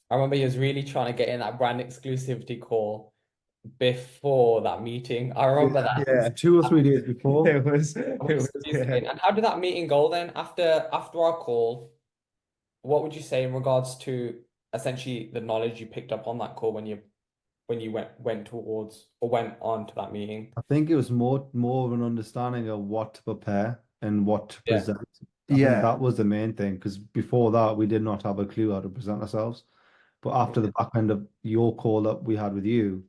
I remember he was really trying to get in that brand exclusivity call before that meeting. I remember that. Yeah, 2 or 3 days before. it Which is was, yeah. insane. And how did that meeting go then? After our call, what would you say in regards to essentially the knowledge you picked up on that call when you went towards or went on to that meeting? I think it was more of an understanding of what to prepare and what to Yeah. present. I think Yeah, that was the main thing because before that we did not have a clue how to present ourselves. But after the back end of your call that we had with you,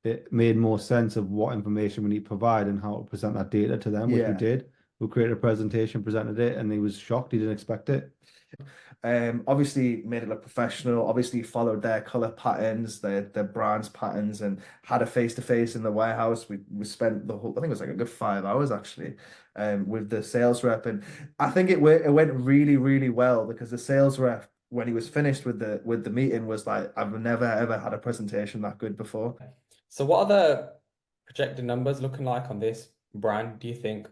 it made more sense of what information we need to provide and how to present that data to them, which we yeah. did. We created a presentation, presented it, and he was shocked. He didn't expect it. Obviously made it look professional, obviously followed their color patterns, their brand's patterns, and had a face-to-face in the warehouse. We spent the whole, I think it was like a good 5 hours actually, with the sales rep. And I think it went really, really well because the sales rep, when he was finished with the meeting, was like, I've never ever had a presentation that good before. So what are the projected numbers looking like on this brand, do you think?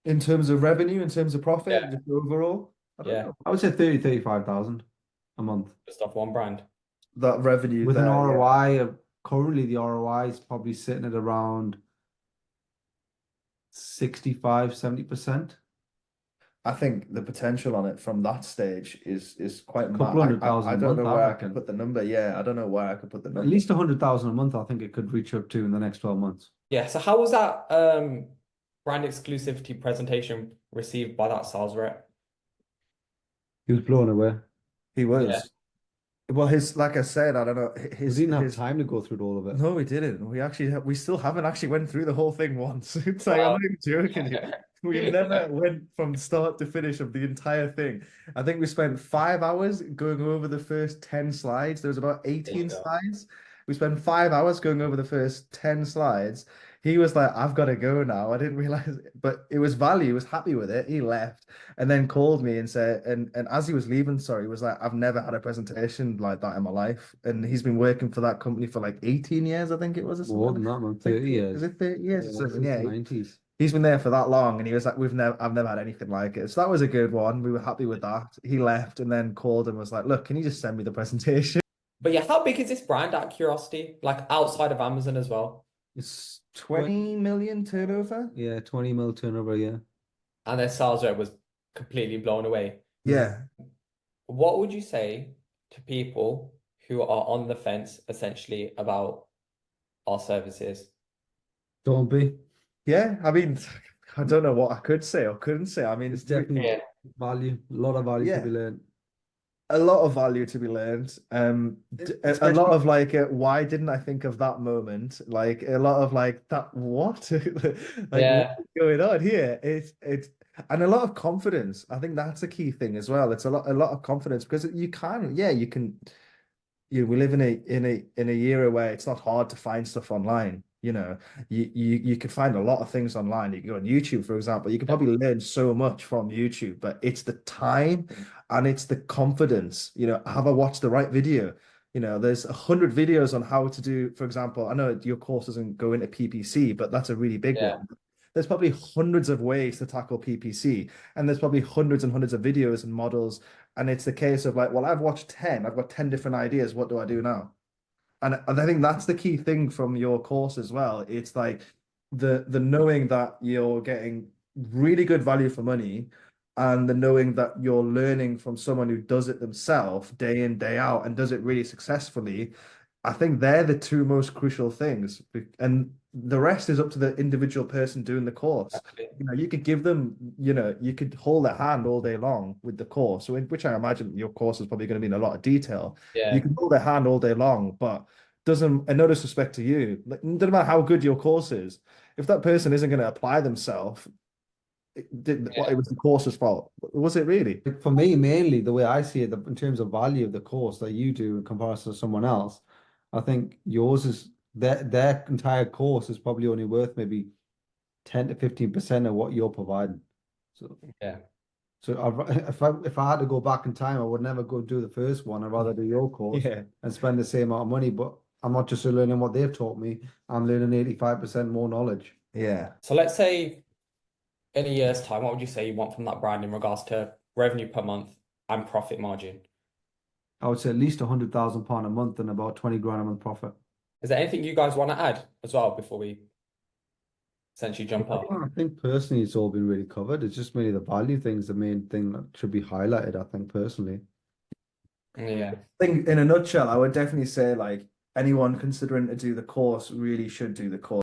In terms of revenue, in terms of profit, Yeah. just overall, I don't Yeah. know. I would say 35,000 a month. Just off one brand. That revenue With an there, yeah. ROI of currently the ROI is probably sitting at around 65-70%. I think the potential on it from that stage is quite A couple mad. hundred thousand I a don't month, know I where I could reckon. put the number. Yeah, I don't know where I could put the At number. least 100,000 a month, I think it could reach up to in the next 12 months. Yeah. So how was that brand exclusivity presentation received by that sales rep? He was blown away. He Yeah. was. Well, his like I said, I don't know We didn't have his. time to go through all of it. No, we didn't. We still haven't actually went through the whole thing once. It's like I'm Wow. not even joking here. We never went from start to finish of the entire thing. I think we spent 5 hours going over the first 10 slides. There was about There you 18 go. slides. We spent 5 hours going over the first 10 slides. He was like, I've got to go now. I didn't realize it, but it was value. He was happy with it. He left and then called me and said, and as he was leaving, sorry, he was like, I've never had a presentation like that in my life. And he's been working for that company for like 18 years, I think it was, or More something. than that, man. Like, 30 is years. it 30 years or Yeah, something? since the Yeah. 90s. He's been there for that long, and he was like, I've never had anything like it. So that was a good one. We were happy with that. He left and then called and was like, look, can you just send me the presentation? But yeah, how big is this brand out of curiosity? Like outside of Amazon as well. It's 20 million turnover? yeah, 20 mil turnover, yeah. And their sales rep was completely blown away. Yeah. Yeah. What would you say to people who are on the fence essentially about our services? Don't be. Yeah. I mean, I don't know what I could say or couldn't say. I mean, It's definitely Yeah. value, a lot of value to yeah. be learned. A lot of value to be learned. A lot Especially, of like, why didn't I think of that moment? Like a lot of like that. What? Like what's Yeah. going on here? It's and a lot of confidence. I think that's a key thing as well. It's a lot of confidence because you can, yeah, you can. We live in a era where it's not hard to find stuff online. You could find a lot of things online. You can go on YouTube, for example. You can probably learn so much from YouTube, but it's the time and it's the confidence. Have I watched the right video? There's 100 videos on how to do, for example, I know your course doesn't go into PPC, but that's a really big Yeah. one. There's probably hundreds of ways to tackle PPC, and there's probably hundreds and hundreds of videos and models. And it's the case of like, well, I've watched 10, I've got 10 different ideas. What do I do now? And I think that's the key thing from your course as well. It's like the knowing that you're getting really good value for money and the knowing that you're learning from someone who does it themselves day in, day out and does it really successfully. I think they're the two most crucial things. And the rest is up to the individual person doing the course. Exactly. You could give them, you could hold their hand all day long with the course. So, which I imagine your course is probably going to be in a lot of detail. You Yeah. can hold their hand all day long, but doesn't, and no disrespect to you, like, doesn't matter how good your course is, if that person isn't going to apply themselves, it Yeah. was the course's fault. Was it really? Like for me, mainly the way I see it, in terms of value of the course that you do in comparison to someone else, I think yours is their entire course is probably only worth maybe 10 to 15% of what you're providing. So, Yeah. if I had to go back in time, I would never go do the first one. I'd rather do your course Yeah. and spend the same amount of money. But I'm not just learning what they've taught me. I'm learning 85% more knowledge. Yeah. So let's say in a year's time, what would you say you want from that brand in regards to revenue per month and profit margin? I would say at least £100,000 a month and about 20 grand a month profit. Is there anything you guys want to add as well before we essentially jump off? I think personally it's all been really covered. It's just mainly the value thing's the main thing that should be highlighted, I think personally. Yeah. I think in a nutshell, I would definitely say like anyone considering to do the course really should do the course.